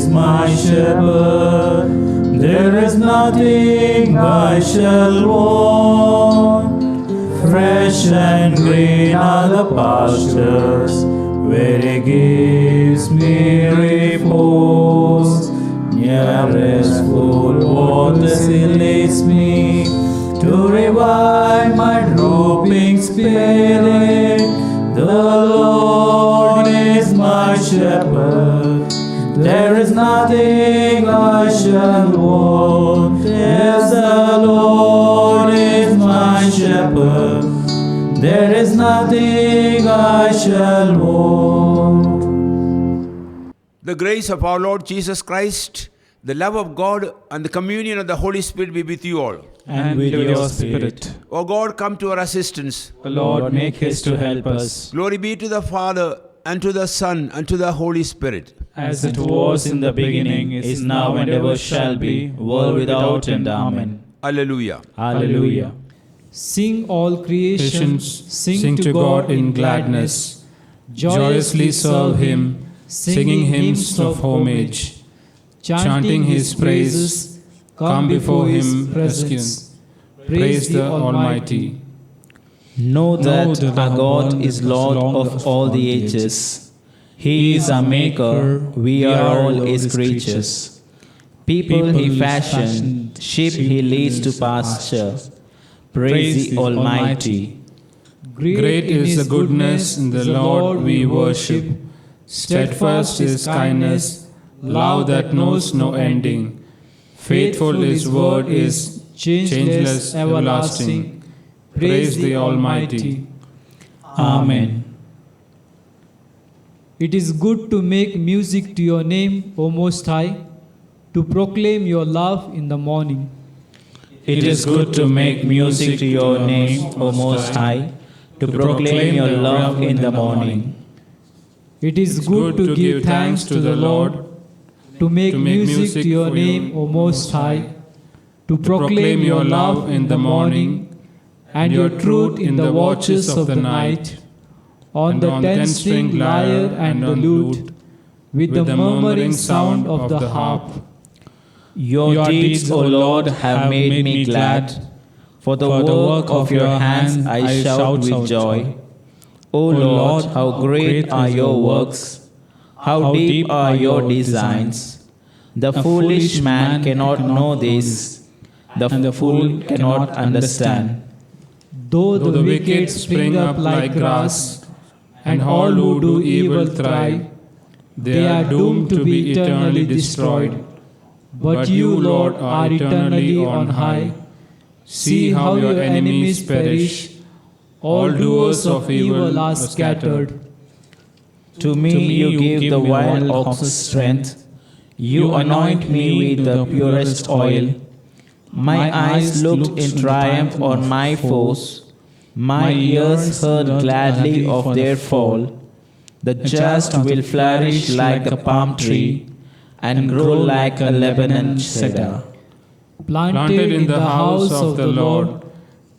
is my shepherd, there is nothing I shall want. Fresh and green are the pastures, where He gives me repose. Near restful waters He leads me, to revive my drooping spirit. The Lord is my shepherd, there is nothing I shall want. Yes, the Lord is my shepherd, there is nothing I shall want. The grace of our Lord Jesus Christ, the love of God, and the communion of the Holy Spirit be with you all. And with your spirit. O God, come to our assistance. O Lord, make haste to help us. Glory be to the Father, and to the Son, and to the Holy Spirit. As it was in the beginning, is now, and ever shall be, world without end. Amen. Alleluia. Hallelujah. Sing all creations, Sing to God in gladness. Joyously serve Him, singing hymns of homage. Chanting His praises, come before His presence. Praise the Almighty. Know that our God is Lord of all the ages. He is our Maker, we are all His creatures. People He fashioned, sheep He leads to pasture. Praise the Almighty. Great is the goodness in the Lord we worship. Steadfast His kindness, love that knows no ending. Faithful His word is, changeless, everlasting. Praise the Almighty. Amen. It is good to make music to your name, O Most High, to proclaim your love in the morning. It is good to make music to your name, O Most High, to proclaim your love in the morning. It is good to give thanks to the Lord, to make music to your name, O Most High, to proclaim your love in the morning, and your truth in the watches of the night, on the 10-string lyre and the lute, with the murmuring sound of the harp. Your deeds, O Lord, have made me glad. For the work of your hands I shout with joy. O Lord, how great are your works! How deep are your designs! The foolish man cannot know this, the fool cannot understand. Though the wicked spring up like grass, and all who do evil thrive, they are doomed to be eternally destroyed. But you, Lord, are eternally on high. See how your enemies perish. All doers of evil are scattered. To me you give the wild ox's strength. You anoint me with the purest oil. My eyes looked in triumph on my foes. My ears heard gladly of their fall. The just will flourish like a palm tree and grow like a Lebanon cedar. Planted in the house of the Lord,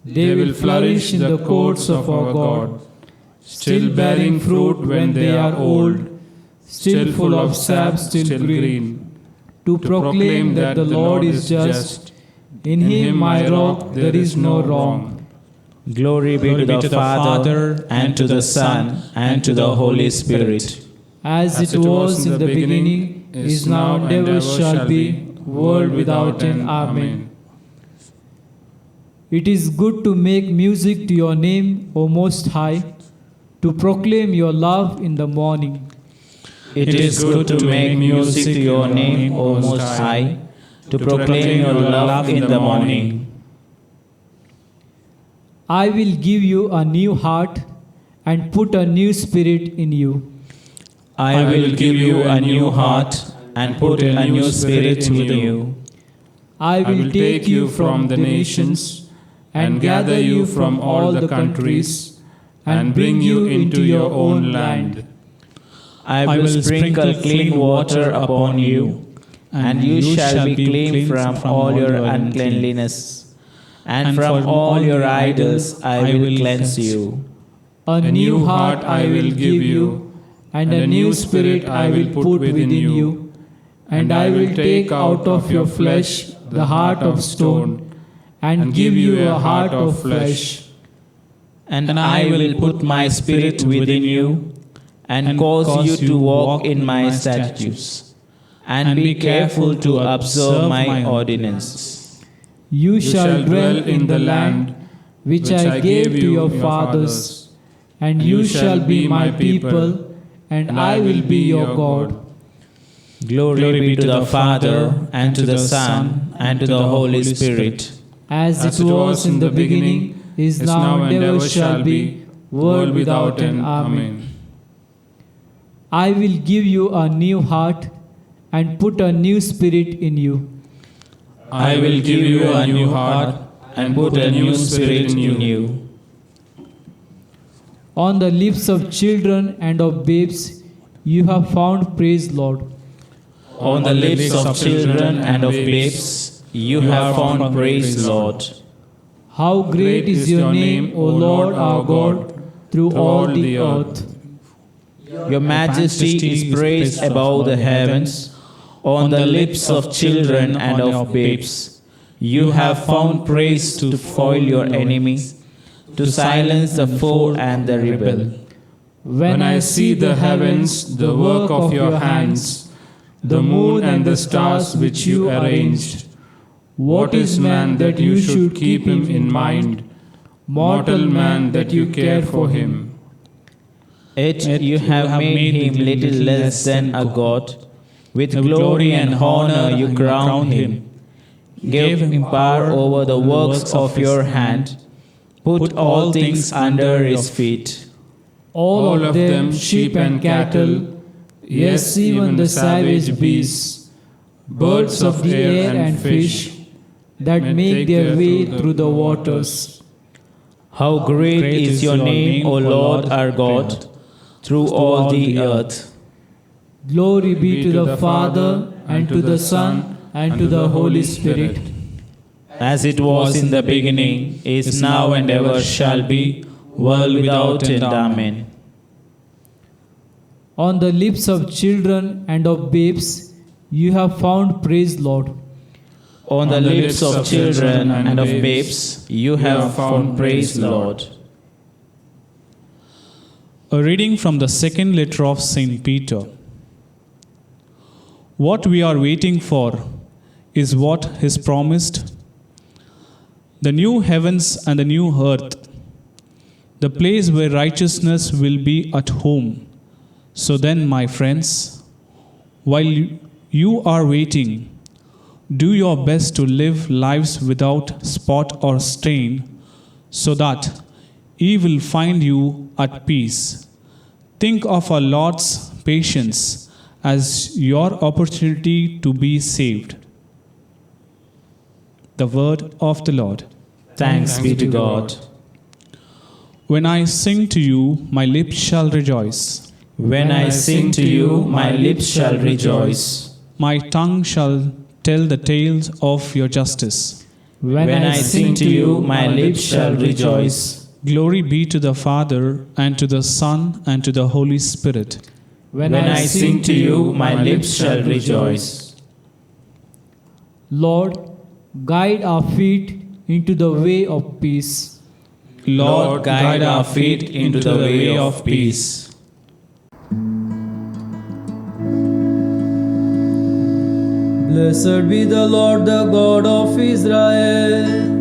they will flourish in the courts of our God, still bearing fruit when they are old, still full of sap, still green, to proclaim that the Lord is just. In Him, my rock, there is no wrong. Glory be to the Father, and to the Son, and to the Holy Spirit. As it was in the beginning, is now, and ever shall be, world without end. Amen. It is good to make music to your name, O Most High, to proclaim your love in the morning. It is good to make music to your name, O Most High, to proclaim your love in the morning. I will give you a new heart and put a new spirit in you. I will give you a new heart and put a new spirit in you. I will take you from the nations and gather you from all the countries and bring you into your own land. I will sprinkle clean water upon you, and you shall be clean from all your uncleanliness. And from all your idols I will cleanse you. A new heart I will give you, and a new spirit I will put within you, and I will take out of your flesh the heart of stone, and give you a heart of flesh. And I will put my spirit within you, and cause you to walk in my statutes, and be careful to observe my ordinances. You shall dwell in the land which I gave to your fathers, and you shall be my people, and I will be your God. Glory be to the Father, and to the Son, and to the Holy Spirit. As it was in the beginning, is now, and ever shall be, world without end. Amen. I will give you a new heart, and put a new spirit in you. I will give you a new heart and put a new spirit in you. On the lips of children and of babes you have found praise, Lord. On the lips of children and of babes you have found praise, Lord. How great is your name, O Lord our God, through all the earth. Your majesty is praised above the heavens. On the lips of children and of babes you have found praise to foil your enemies, to silence the foe and the rebel. When I see the heavens, the work of your hands, the moon and the stars which you arranged, what is man that you should keep him in mind, mortal man that you care for him? Yet you have made him little less than a god. With glory and honor you crowned him, gave him power over the works of your hand, put all things under his feet. All of them sheep and cattle, yes, even the savage beasts, birds of the air and fish, that make their way through the waters. How great is your name, O Lord our God, through all the earth. Glory be to the Father, and to the Son, and to the Holy Spirit. As it was in the beginning, is now, and ever shall be, world without end. Amen. On the lips of children and of babes you have found praise, Lord. On the lips of children and of babes you have found praise, Lord. A reading from the second letter of St. Peter. What we are waiting for is what is promised, the new heavens and the new earth, the place where righteousness will be at home. So then, my friends, while you are waiting, do your best to live lives without spot or stain, so that He will find you at peace. Think of our Lord's patience as your opportunity to be saved. The word of the Lord. Thanks be to God. When I sing to you, my lips shall rejoice. When I sing to you, my lips shall rejoice. My tongue shall tell the tales of your justice. When I sing to you, my lips shall rejoice. Glory be to the Father, and to the Son, and to the Holy Spirit. When I sing to you, my lips shall rejoice. Lord, guide our feet into the way of peace. Lord, guide our feet into the way of peace. Blessed be the Lord, the God of Israel.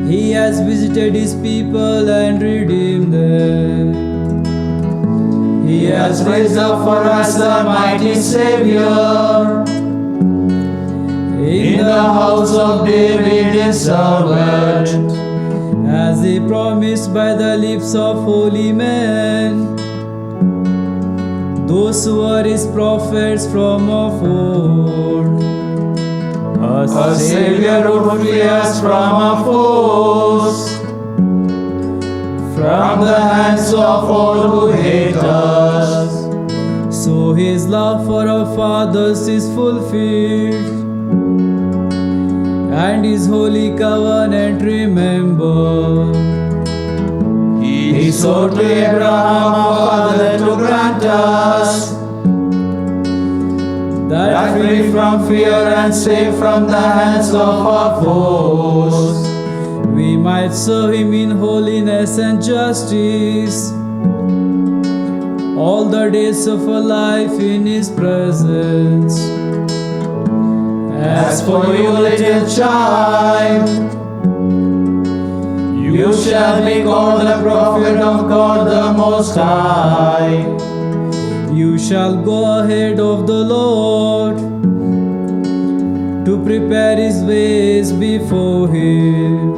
He has visited his people and redeemed them. He has raised up for us a mighty Savior. In the house of David his servant, as he promised by the lips of holy men, those who are his prophets from of old. A Savior who free us from our foes, from the hands of all who hate us. So his love for our fathers is fulfilled, and his holy covenant remember. He swore to Abraham our father to grant us that free from fear and safe from the hands of our foes, we might serve Him in holiness and justice all the days of our life in His presence. As for you, little child, you shall be called the prophet of God the Most High. You shall go ahead of the Lord to prepare His ways before Him,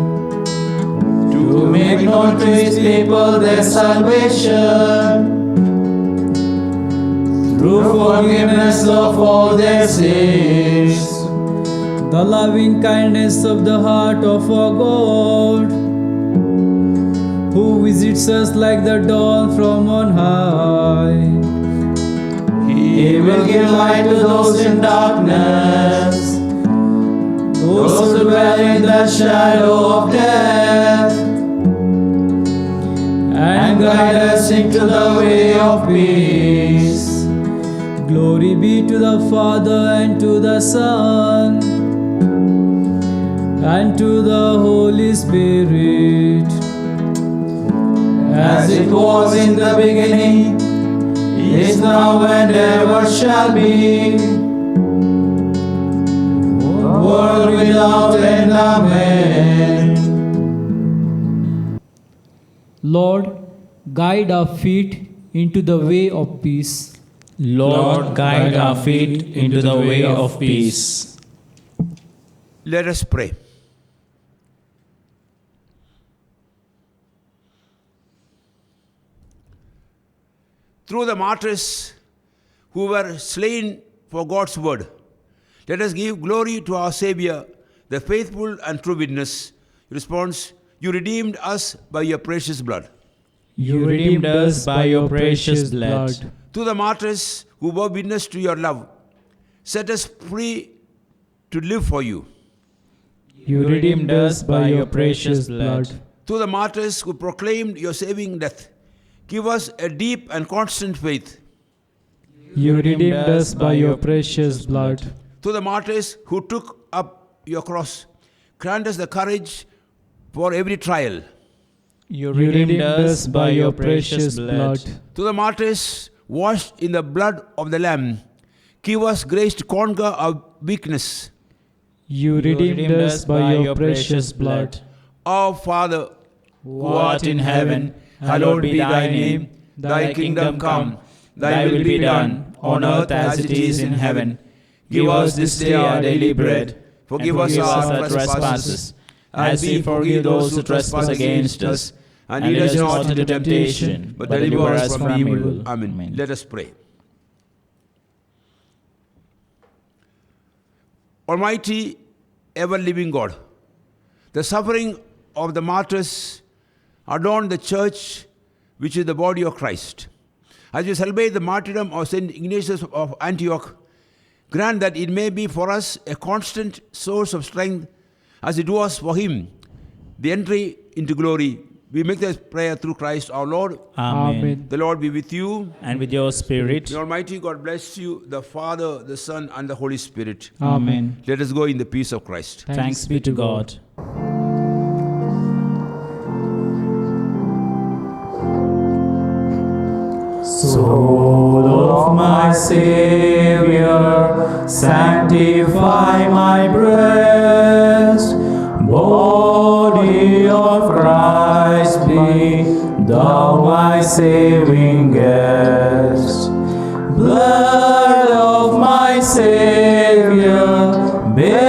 to make known to His people their salvation, through forgiveness of all their sins. The loving kindness of the heart of our God, who visits us like the dawn from on high. He will give light to those in darkness, those who dwell in the shadow of death, and guide us into the way of peace. Glory be to the Father, and to the Son, and to the Holy Spirit, as it was in the beginning, is now, and ever shall be, world without end. Amen. Lord, guide our feet into the way of peace. Lord, guide our feet into the way of peace. Let us pray. Through the martyrs who were slain for God's word, let us give glory to our Savior, the faithful and true witness. Response: you redeemed us by your precious blood. You redeemed us by your precious blood. To the martyrs who bore witness to your love, set us free to live for you. You redeemed us by your precious blood. To the martyrs who proclaimed your saving death, give us a deep and constant faith. You redeemed us by your precious blood. To the martyrs who took up your cross, grant us the courage for every trial. You redeemed us by your precious blood. To the martyrs washed in the blood of the Lamb, give us grace to conquer our weakness. You redeemed us by your precious blood. Our Father, Who art in heaven, hallowed be thy name. Thy kingdom come, thy will be done, on earth as it is in heaven. Give us this day our daily bread. forgive us our trespasses, as we forgive those who trespass against us. and lead us not into temptation, but deliver us from evil. Amen. Amen. Let us pray. Almighty, ever-living God, the suffering of the martyrs adorn the church, which is the body of Christ. As we celebrate the martyrdom of St. Ignatius of Antioch, grant that it may be for us a constant source of strength as it was for him, the entry into glory. We make this prayer through Christ our Lord. Amen. The Lord be with you. And with your spirit. The Almighty God bless you, the Father, the Son, and the Holy Spirit. Amen. Let us go in the peace of Christ. Thanks be to God. Soul of my Savior, sanctify my breast. Body of Christ, be thou my saving guest. Blood of my Savior, bear